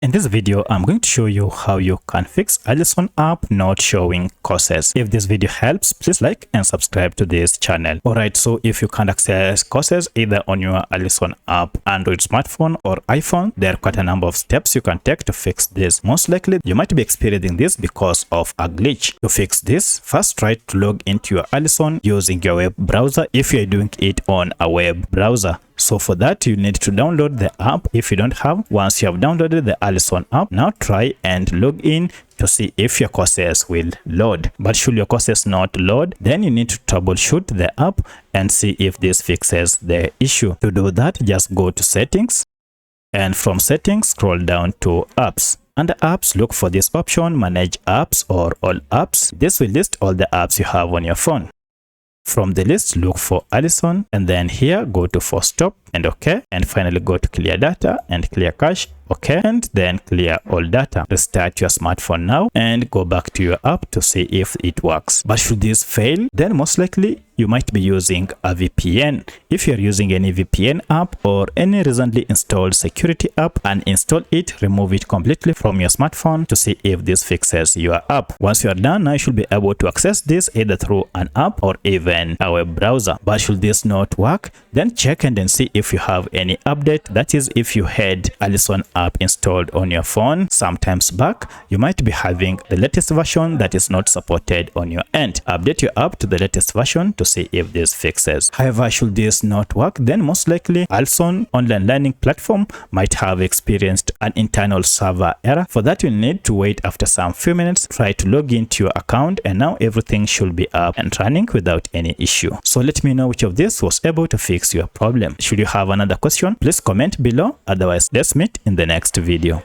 In this video, I'm going to show you how you can fix Alison app not showing courses. If this video helps, please like and subscribe to this channel. Alright, so if you can't access courses either on your Alison app, Android smartphone or iPhone, there are quite a number of steps you can take to fix this. Most likely, you might be experiencing this because of a glitch. To fix this, first try to log into your Alison using your web browser if you're doing it on a web browser. So for that, you need to download the app if you don't have. Once you have downloaded the Alison app, now try and log in to see if your courses will load. But should your courses not load, then you need to troubleshoot the app and see if this fixes the issue. To do that, just go to settings, and from settings, scroll down to apps. Under apps, look for this option, manage apps or all apps. This will list all the apps you have on your phone. From the list, look for Alison, and then here go to force stop and OK, and finally go to clear data and clear cache, OK, and then clear all data. Restart your smartphone now and go back to your app to see if it works. But should this fail, then most likely you might be using a VPN. If you're using any VPN app or any recently installed security app, uninstall it, remove it completely from your smartphone to see if this fixes your app. Once you are done, now you should be able to access this either through an app or even a web browser. But should this not work, then check and then see if you have any update. That is, if you had Alison app installed on your phone sometimes back, you might be having the latest version that is not supported on your end. Update your app to the latest version to see if this fixes. However, should this not work, then most likely Alison Online Learning platform might have experienced an internal server error. For that, you'll need to wait after some few minutes, try to log into your account, and now everything should be up and running without any issue. So let me know which of this was able to fix your problem. Should you have another question, please comment below. Otherwise, let's meet in the next video.